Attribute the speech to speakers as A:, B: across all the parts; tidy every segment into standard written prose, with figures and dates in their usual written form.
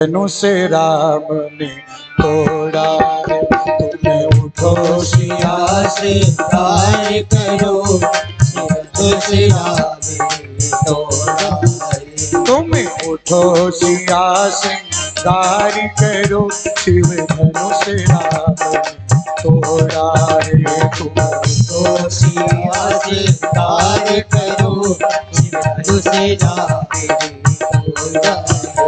A: धनु से राम ने तोड़ा है। तुम्हें उठो
B: सिया श्रृंगार करो, से राम ने तोड़ा है।
A: तुम्हें उठो सिया श्रृंगार करो, शिव धनुष राम ने तोड़ा है।
B: तुम उठो सिया श्रृंगार करो, से राम ने तोड़ा है।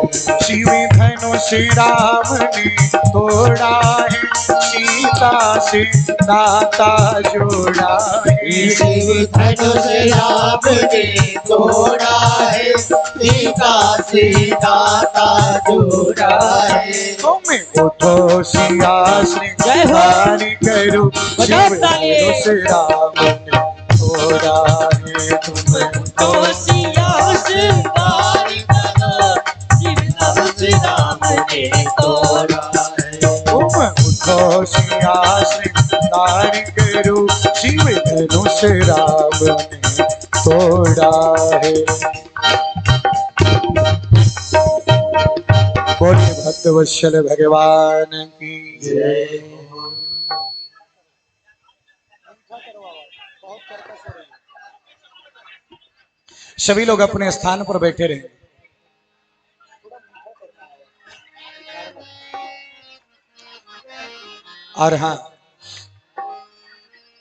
A: शिव धनुष राम ने तोड़ा है, सीता से नाता जोड़ा है।
B: शिव धनुष राम ने तोड़ा है, सीता से नाता जोड़ा है।
A: तुम्हें उठो सिया श्रृंगार करो, शिव धनुष राम ने तोड़ा है। तुम्हें
B: उठो सिया श्रृंगार करो, शिव धनुष राम ने तोड़ा है।
A: तुम उठो सिया श्रृंगार करो, शिव धनुष राम ने तोड़ा है। बोले भक्तवत्सल भगवान की जय। सभी लोग अपने स्थान पर बैठे रहे। और हाँ,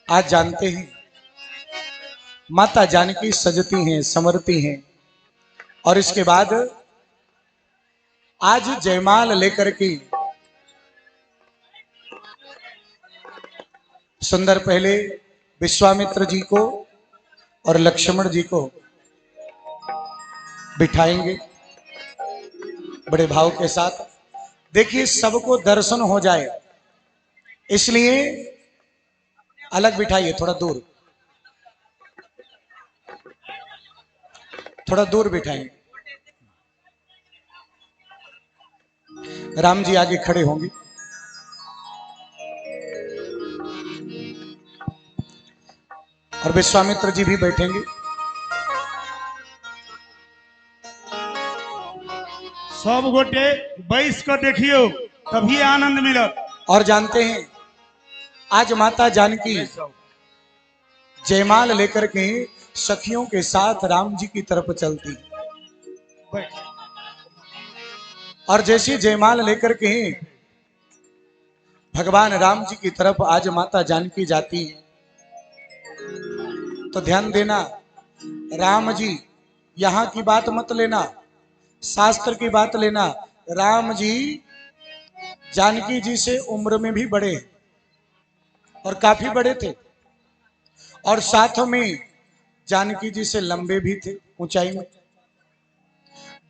A: आज जानते हैं माता जानकी सजती हैं, संवरती हैं, और इसके बाद आज जयमाल लेकर के सुंदर पहले विश्वामित्र जी को और लक्ष्मण जी को बिठाएंगे बड़े भाव के साथ। देखिए सबको दर्शन हो जाए इसलिए अलग बिठाइए, थोड़ा दूर बिठाएंगे। राम जी आगे खड़े होंगे, और विश्वामित्र जी भी बैठेंगे।
C: सब गोटे बैस कर देखियो, तभी आनंद मिलत।
A: और जानते हैं आज माता जानकी जयमाल लेकर के सखियों के साथ राम जी की तरफ चलती, और जैसी जयमाल लेकर के भगवान राम जी की तरफ आज माता जानकी जाती है, तो ध्यान देना, राम जी यहाँ की बात मत लेना, शास्त्र की बात लेना। राम जी जानकी जी से उम्र में भी बड़े हैं, और काफी बड़े थे, और साथ में जानकी जी से लंबे भी थे, ऊंचाई में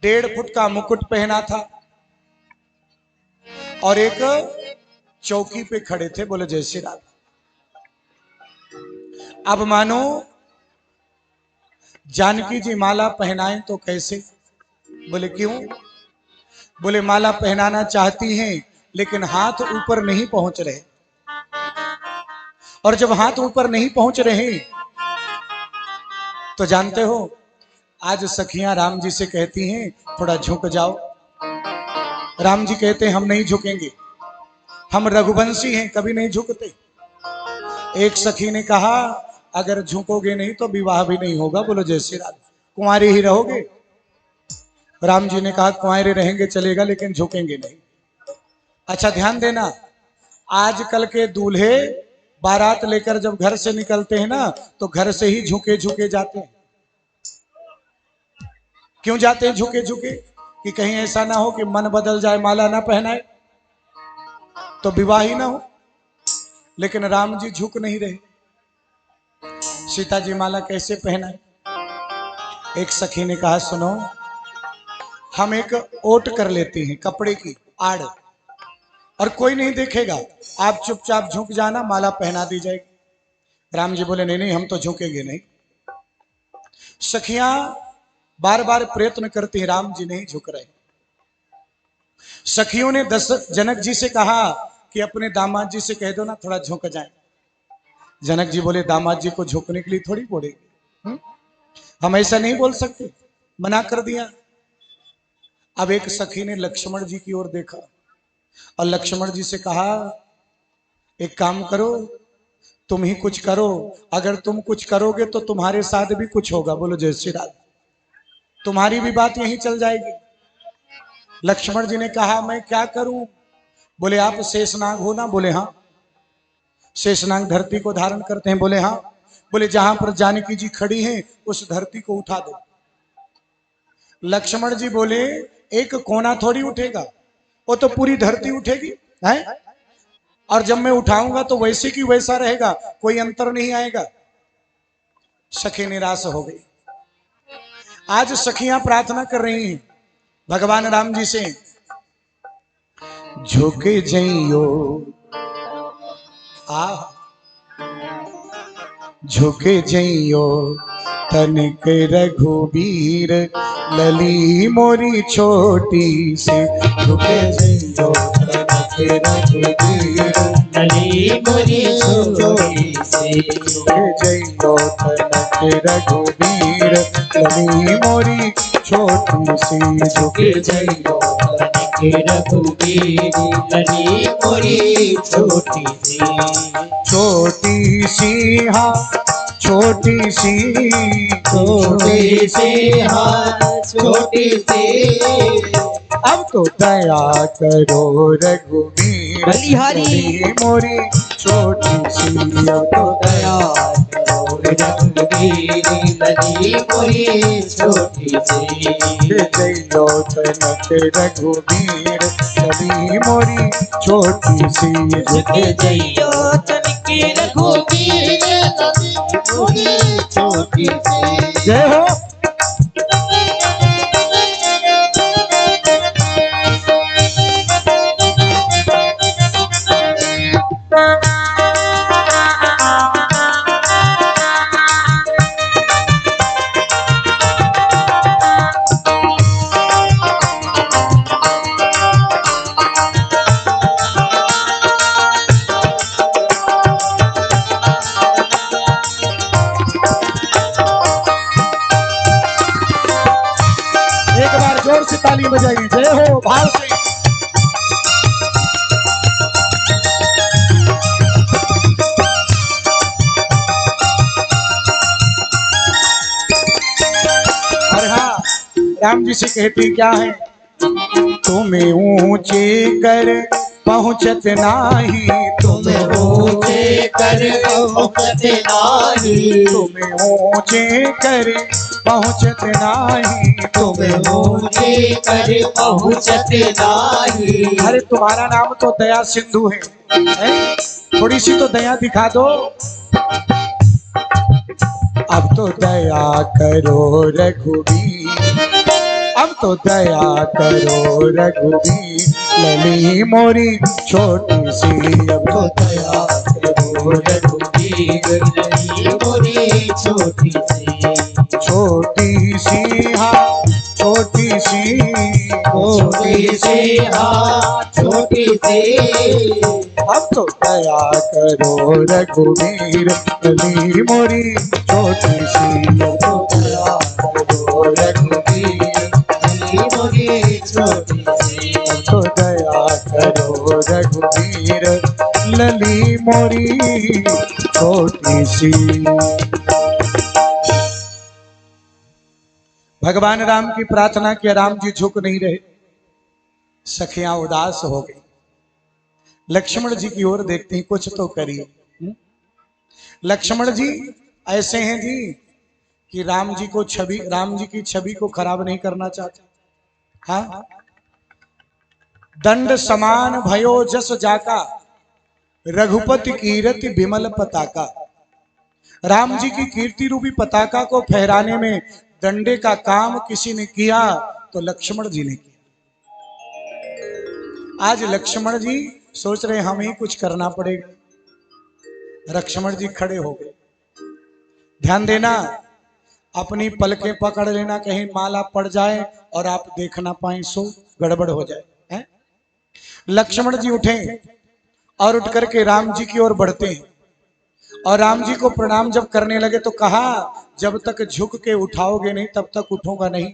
A: 1.5 फुट का मुकुट पहना था, और एक चौकी पे खड़े थे। बोले जय श्री राम। अब मानो जानकी जी माला पहनाएं तो कैसे? बोले क्यों? बोले माला पहनाना चाहती हैं लेकिन हाथ ऊपर नहीं पहुंच रहे, और जब हाथ ऊपर नहीं पहुंच रहे तो जानते हो आज सखियां राम जी से कहती हैं थोड़ा झुक जाओ। राम जी कहते हैं हम नहीं झुकेंगे, हम रघुवंशी हैं, कभी नहीं झुकते। एक सखी ने कहा अगर झुकोगे नहीं तो विवाह भी नहीं होगा। बोलो जय श्री राम। कुंवारे ही रहोगे? राम जी ने कहा कुंवारे रहेंगे चलेगा, लेकिन झुकेंगे नहीं। अच्छा ध्यान देना, आजकल के दूल्हे बारात लेकर जब घर से निकलते हैं ना, तो घर से ही झुके झुके जाते हैं। क्यों जाते हैं झुके झुके? कि कहीं ऐसा ना हो कि मन बदल जाए, माला ना पहनाए तो विवाह ही ना हो। लेकिन राम जी झुक नहीं रहे। सीता जी माला कैसे पहनाए? एक सखी ने कहा सुनो, हम एक ओट कर लेते हैं कपड़े की आड़, और कोई नहीं देखेगा, आप चुपचाप झुक जाना, माला पहना दी जाएगी। राम जी बोले नहीं नहीं, हम तो झुकेंगे नहीं। सखियां बार बार प्रयत्न करती हैं, राम जी नहीं झुक रहे। सखियों ने जनक जी से कहा कि अपने दामाद जी से कह दो ना थोड़ा झुक जाए। जनक जी बोले दामाद जी को झुकने के लिए थोड़ी बोलेंगे, हम ऐसा नहीं बोल सकते, मना कर दिया। अब एक सखी ने लक्ष्मण जी की ओर देखा और लक्ष्मण जी से कहा, एक काम करो, तुम ही कुछ करो, अगर तुम कुछ करोगे तो तुम्हारे साथ भी कुछ होगा। बोलो जय श्री राम। तुम्हारी भी बात यहीं चल जाएगी। लक्ष्मण जी ने कहा, मैं क्या करूं? बोले, आप शेषनाग हो ना? बोले हाँ। शेषनाग धरती को धारण करते हैं? बोले हाँ। बोले, जहां पर जानकी जी खड़ी हैं उस धरती को उठा दो। लक्ष्मण जी बोले, एक कोना थोड़ी उठेगा, वो तो पूरी धरती उठेगी है। और जब मैं उठाऊंगा तो वैसे की वैसा रहेगा, कोई अंतर नहीं आएगा। सखी निराश हो गई। आज सखियां प्रार्थना कर रही हैं भगवान राम जी से, झुके जइयो आ, झुके जइयो तनिक रघुबीर, लली मोरी छोटी से। झुके जइयो तनिक रघुबीर,
B: लली मोरी छोटी सी।
A: झुके जइयो तनिक रघुबीर, लली मोरी छोटी सी। झुके जइयो
B: रघुबीर, लली मोरी छोटी सी।
A: छोटी सी हाँ छोटी सी,
B: छोटी सी हाँ छोटी सी।
A: अब तो दया करो रघुबीर,
B: बलिहारी।
A: लली मोरी छोटी सी। अब तो
B: दया करो रघुबीर, लली मोरी छोटी सी।
A: जइयो तनक रघुबीर, लली मोरी छोटी सी।
B: झुके जइयो तनिक रघुबीर, लली मोरी छोटी सी।
A: जय हो। एक बार जोर से ताली बजाइए, जय हो भाव से। अरे हाँ, राम जी से कहती क्या है, तुम्हें ऊंचे कर पहुंचत नाही,
B: तुम्हें ऊंचे कर पहुंचत नाही।
A: तुम्हें ऊंचे कर पहुंचत नाही,
B: तुम्हें ऊंचे कर पहुंचत नाही।
A: अरे तुम्हारा नाम तो दया सिंधु है? थोड़ी सी तो दया दिखा दो। अब तो दया करो रघुबीर, अब तो दया करो रघुबीर, लली मोरी छोटी सी। अब तो दया करो
B: रघुबीर, लली मोरी छोटी सी।
A: छोटी सी हाँ छोटी सी,
B: छोटी सी हाँ छोटी सी।
A: अब तो दया करो रघुबीर, लली मोरी छोटी सी। अब तो दया करो रघुबीर,
B: लली मोरी छोटी सी।
A: अब तो दया करो रघुबीर, लली मोरी छोटी सी। भगवान राम की प्रार्थना किया, राम जी झुक नहीं रहे। सखियां उदास हो गई। लक्ष्मण जी की ओर देखते हैं, कुछ तो करिए। लक्ष्मण जी ऐसे हैं जी कि राम जी की छवि को खराब नहीं करना चाहते। हाँ, दंड समान भयो जस जाका, रघुपति कीर्ति विमल पताका। राम जी की कीर्ति रूपी पताका को फहराने में डंडे का काम किसी ने किया तो लक्ष्मण जी ने किया। आज लक्ष्मण जी सोच रहे हमें ही कुछ करना पड़ेगा। लक्ष्मण जी खड़े हो गए। ध्यान देना, अपनी पलकें पकड़ लेना, कहीं माला पड़ जाए और आप देख ना पाए, सो गड़बड़ हो जाए है? लक्ष्मण जी उठे और उठ करके राम जी की ओर बढ़ते हैं और राम जी को प्रणाम जब करने लगे तो कहा, जब तक झुक के उठाओगे नहीं तब तक उठूंगा नहीं,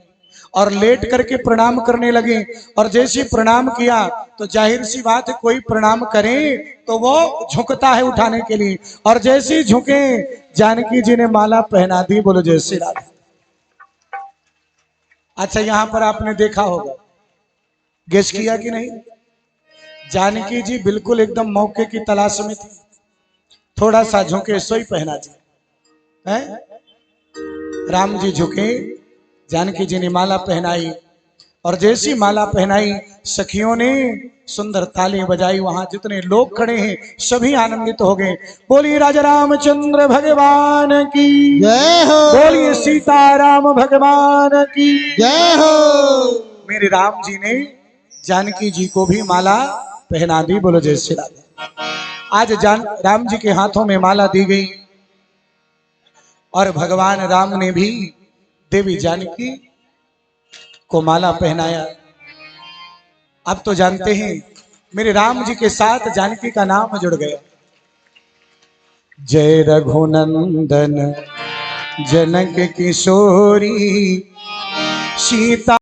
A: और लेट करके प्रणाम करने लगे। और जैसे प्रणाम किया तो जाहिर सी बात है कोई प्रणाम करे तो वो झुकता है उठाने के लिए, और जैसे ही झुके जानकी जी ने माला पहना दी। बोलो जय श्री राधे। अच्छा यहां पर आपने देखा होगा, गेस किया कि नहीं, जानकी जी बिल्कुल एकदम मौके की तलाश में थी, थोड़ा सा झुके सोई पहना दी है। राम जी झुके, जानकी जी ने माला पहनाई, और जैसी माला पहनाई सखियों ने सुंदर ताली बजाई। वहां जितने लोग खड़े हैं सभी आनंदित हो गए। बोलिए राजा रामचंद्र भगवान की
B: जय हो,
A: बोलिए सीताराम भगवान की
B: जय हो।
A: मेरे राम जी ने जानकी जी को भी माला पहना दी। बोलो जय श्री राधे। आज राम जी के हाथों में माला दी गई, और भगवान राम ने भी देवी जानकी को माला पहनाया। अब तो जानते हैं मेरे राम जी के साथ जानकी का नाम जुड़ गया। जय रघुनंदन जनक किशोरी सीता